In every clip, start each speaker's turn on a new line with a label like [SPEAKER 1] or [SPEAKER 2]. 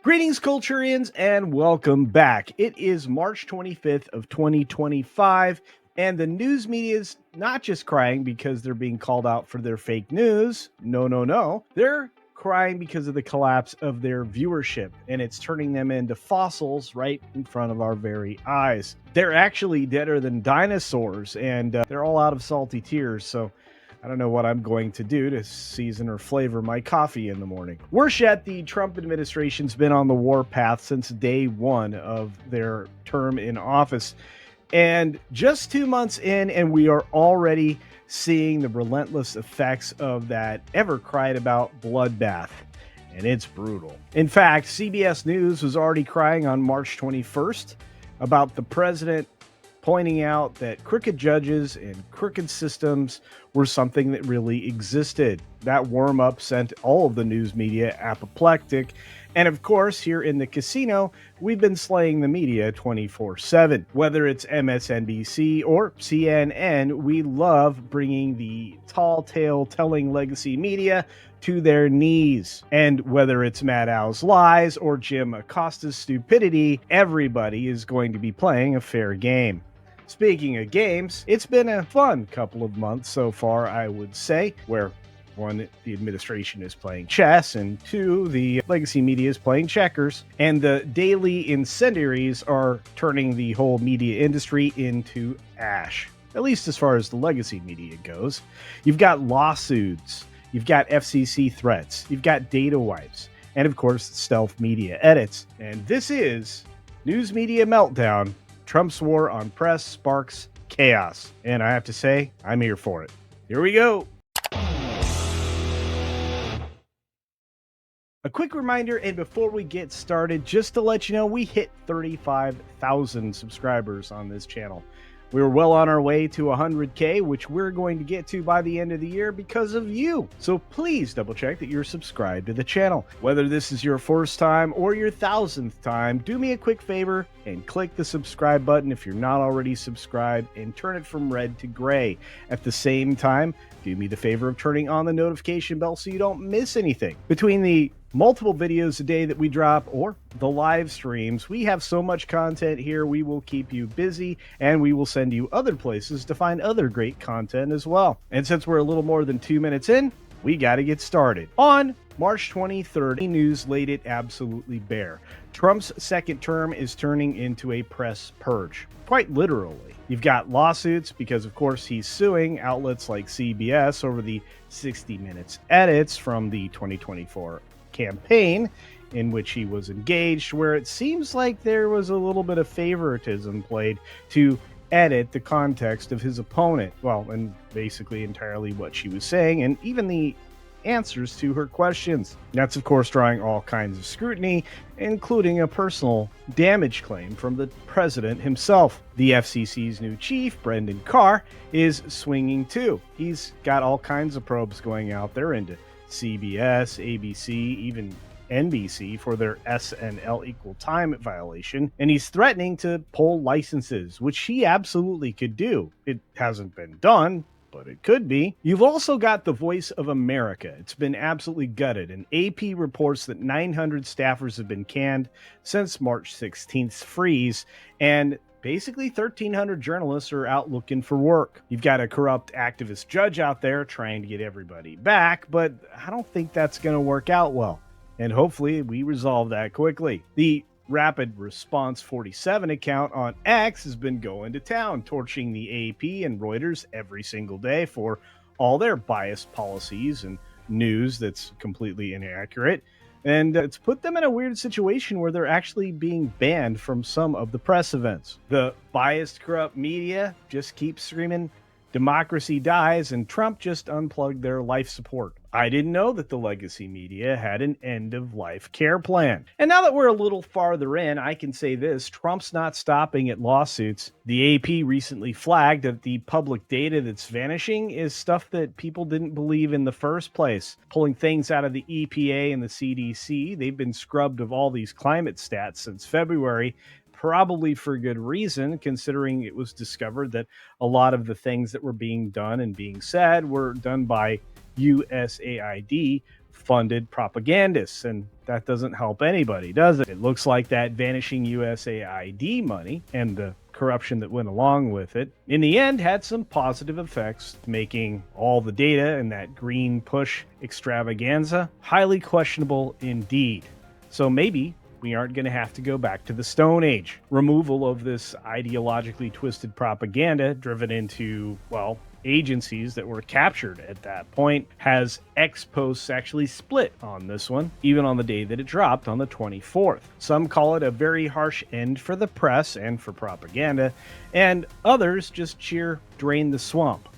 [SPEAKER 1] Greetings, Culturians, and welcome back. It is March 25th of 2025, and the news media is not just crying because they're being called out for their fake news. No. They're crying because of the collapse of their viewership, and it's turning them into fossils right in front of our very eyes. They're actually deader than dinosaurs, and they're all out of salty tears, so I don't know what I'm going to do to season or flavor my coffee in the morning. Worse yet, the Trump administration's been on the warpath since day one of their term in office. And just 2 months in, and we are already seeing the relentless effects of that ever cried about bloodbath. And it's brutal. In fact, CBS News was already crying on March 21st about the president pointing out that crooked judges and crooked systems were something that really existed. That worm-up sent all of the news media apoplectic. And of course, here in the casino, we've been slaying the media 24/7. Whether it's MSNBC or CNN, we love bringing the tall tale telling legacy media to their knees. And whether it's Matt Owl's lies or Jim Acosta's stupidity, everybody is going to be playing a fair game. Speaking of games, it's been a fun couple of months so far, I would say, where one, the administration is playing chess, and two, the legacy media is playing checkers, and the daily incendiaries are turning the whole media industry into ash, at least as far as the legacy media goes. You've got lawsuits, you've got FCC threats, you've got data wipes, and of course, stealth media edits. And this is News Media Meltdown. Trump's war on press sparks chaos. And I have to say, I'm here for it. Here we go. A quick reminder, and before we get started, just to let you know, we hit 35,000 subscribers on this channel. We were well on our way to 100K, which we're going to get to by the end of the year because of you. So please double check that you're subscribed to the channel. Whether this is your first time or your 1,000th time, do me a quick favor and click the subscribe button if you're not already subscribed and turn it from red to gray. At the same time, do me the favor of turning on the notification bell so you don't miss anything. Between the multiple videos a day that we drop or the live streams, we have so much content here. We will keep you busy, and we will send you other places to find other great content as well. And since we're a little more than 2 minutes in, we got to get started. On March 23rd, news laid it absolutely bare. Trump's second term is turning into a press purge, quite literally. You've got lawsuits because, of course, he's suing outlets like CBS over the 60 Minutes edits from the 2024 campaign in which he was engaged, where it seems like there was a little bit of favoritism played to edit the context of his opponent. Well, and basically entirely what she was saying, and even the answers to her questions. That's, of course, drawing all kinds of scrutiny, including a personal damage claim from the president himself. The FCC's new chief, Brendan Carr, is swinging too. He's got all kinds of probes going out there into CBS, ABC, even NBC for their SNL equal time violation, and he's threatening to pull licenses, which he absolutely could do. It hasn't been done, but it could be. You've also got the Voice of America. It's been absolutely gutted, and AP reports that 900 staffers have been canned since March 16th's freeze, and basically 1,300 journalists are out looking for work. You've got a corrupt activist judge out there trying to get everybody back, but I don't think that's going to work out well. And hopefully we resolve that quickly. The Rapid Response 47 account on X has been going to town, torching the AP and Reuters every single day for all their biased policies and news that's completely inaccurate. And it's put them in a weird situation where they're actually being banned from some of the press events. The biased, corrupt media just keeps screaming, democracy dies, and Trump just unplugged their life support. I didn't know that the legacy media had an end-of-life care plan. And now that we're a little farther in, I can say this: Trump's not stopping at lawsuits. The AP recently flagged that the public data that's vanishing is stuff that people didn't believe in the first place. Pulling things out of the EPA and the CDC, they've been scrubbed of all these climate stats since February, probably for good reason, considering it was discovered that a lot of the things that were being done and being said were done by USAID funded propagandists, and that doesn't help anybody, does it? It looks like that vanishing USAID money and the corruption that went along with it, in the end, had some positive effects, making all the data and that green push extravaganza highly questionable indeed. So maybe we aren't going to have to go back to the Stone Age. Removal of this ideologically twisted propaganda driven into, well, agencies that were captured at that point has X posts actually split on this one, even on the day that it dropped on the 24th. Some call it a very harsh end for the press and for propaganda, and others just cheer drain the swamp.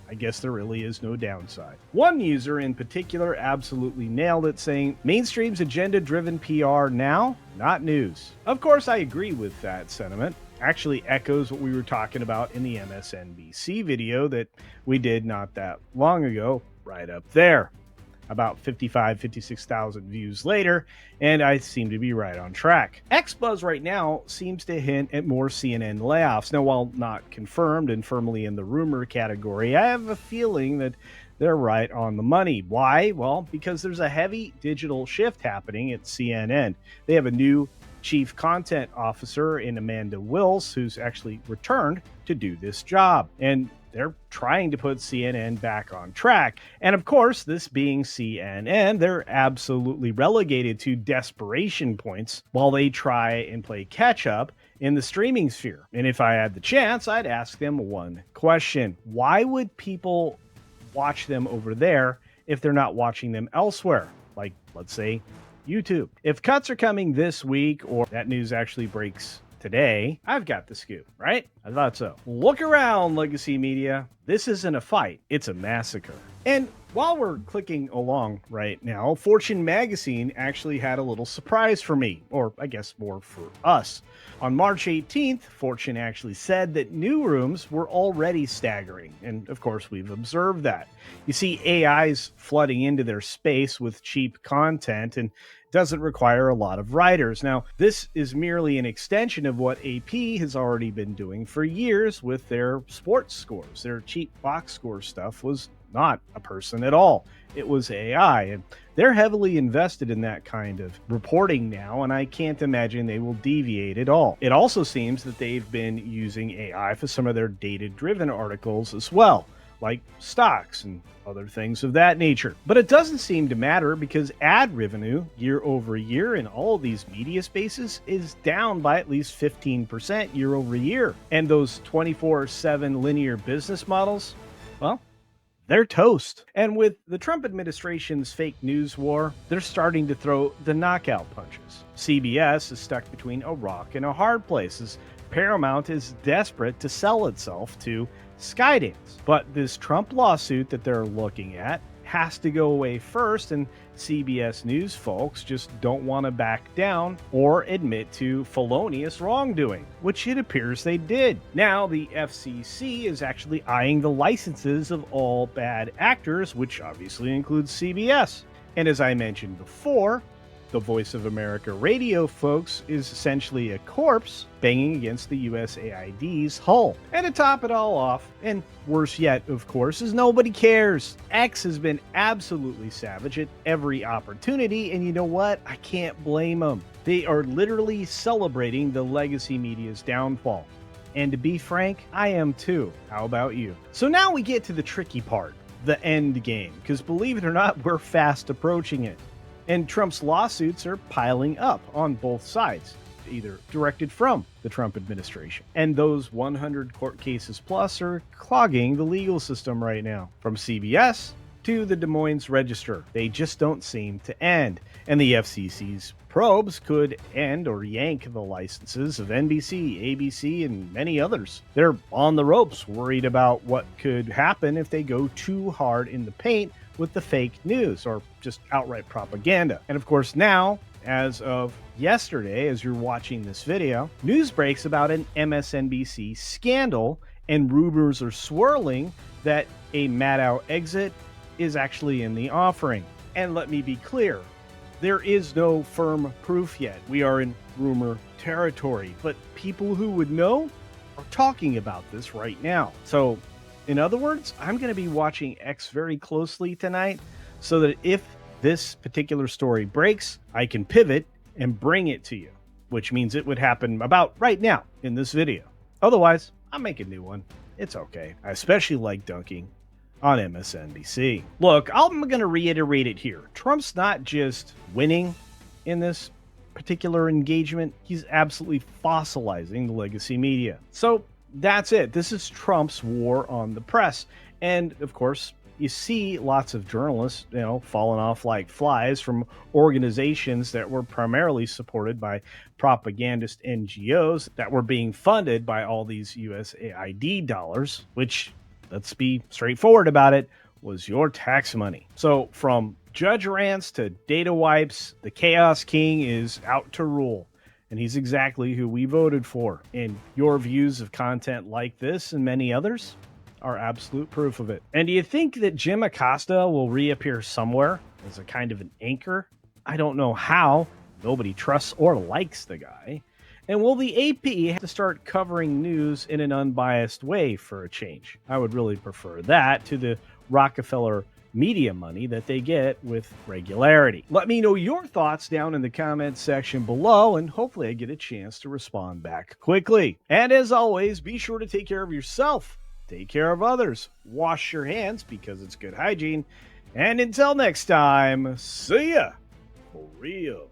[SPEAKER 1] I guess there really is no downside. One user in particular absolutely nailed it, saying, mainstream's agenda-driven PR now, not news. Of course, I agree with that sentiment. Actually echoes what we were talking about in the MSNBC video that we did not that long ago, right up there. About 56,000 views later, and I seem to be right on track. X-Buzz right now seems to hint at more CNN layoffs. Now, while not confirmed and firmly in the rumor category, I have a feeling that they're right on the money. Why? Well, because there's a heavy digital shift happening at CNN. They have a new chief content officer in Amanda Wills, who's actually returned to do this job. And they're trying to put CNN back on track. And of course, this being CNN, they're absolutely relegated to desperation points while they try and play catch up in the streaming sphere. And if I had the chance, I'd ask them one question. Why would people watch them over there if they're not watching them elsewhere? Like, let's say, YouTube. If cuts are coming this week, or that news actually breaks today, I've got the scoop, right? I thought so. Look around, legacy media. This isn't a fight, it's a massacre. And while we're clicking along right now, Fortune magazine actually had a little surprise for me, or I guess more for us. On March 18th, Fortune actually said that new rooms were already staggering, and of course we've observed that. You see AIs flooding into their space with cheap content, and doesn't require a lot of writers. Now, this is merely an extension of what AP has already been doing for years with their sports scores. Their cheap box score stuff was not a person at all. It was AI, and they're heavily invested in that kind of reporting now, and I can't imagine they will deviate at all. It also seems that they've been using AI for some of their data-driven articles as well, like stocks and other things of that nature. But it doesn't seem to matter because ad revenue year over year in all of these media spaces is down by at least 15% year over year. And those 24/7 linear business models, well, they're toast. And with the Trump administration's fake news war, they're starting to throw the knockout punches. CBS is stuck between a rock and a hard place as Paramount is desperate to sell itself to Skydance. But this Trump lawsuit that they're looking at has to go away first, and CBS News folks just don't want to back down or admit to felonious wrongdoing, which it appears they did. Now, the FCC is actually eyeing the licenses of all bad actors, which obviously includes CBS. And as I mentioned before, the Voice of America radio folks is essentially a corpse banging against the USAID's hull. And to top it all off, and worse yet, of course, is nobody cares. X has been absolutely savage at every opportunity, and you know what? I can't blame them. They are literally celebrating the legacy media's downfall. And to be frank, I am too. How about you? So now we get to the tricky part, the end game, because believe it or not, we're fast approaching it. And Trump's lawsuits are piling up on both sides, either directed from the Trump administration. And those 100 court cases plus are clogging the legal system right now. From CBS to the Des Moines Register, they just don't seem to end. And the FCC's probes could end or yank the licenses of NBC, ABC, and many others. They're on the ropes, worried about what could happen if they go too hard in the paint with the fake news or just outright propaganda. And of course now, as of yesterday, as you're watching this video, news breaks about an MSNBC scandal, and rumors are swirling that a Maddow exit is actually in the offering. And let me be clear, there is no firm proof yet. We are in rumor territory, but people who would know are talking about this right now. So in other words, I'm going to be watching X very closely tonight so that if this particular story breaks, I can pivot and bring it to you, which means it would happen about right now in this video. Otherwise, I'll make a new one. It's okay. I especially like dunking on MSNBC. Look, I'm going to reiterate it here. Trump's not just winning in this particular engagement, he's absolutely fossilizing the legacy media. So that's it. This is Trump's war on the press. And of course, you see lots of journalists, falling off like flies from organizations that were primarily supported by propagandist NGOs that were being funded by all these USAID dollars, which, let's be straightforward about it, was your tax money. So from judge rants to data wipes, the Chaos King is out to rule. And he's exactly who we voted for. And your views of content like this and many others are absolute proof of it. And do you think that Jim Acosta will reappear somewhere as a kind of an anchor? I don't know how. Nobody trusts or likes the guy. And will the AP have to start covering news in an unbiased way for a change? I would really prefer that to the Rockefeller media money that they get with regularity. Let me know your thoughts down in the comments section below, and hopefully I get a chance to respond back quickly. And as always, be sure to take care of yourself, take care of others, wash your hands because it's good hygiene, and until next time, see ya for real.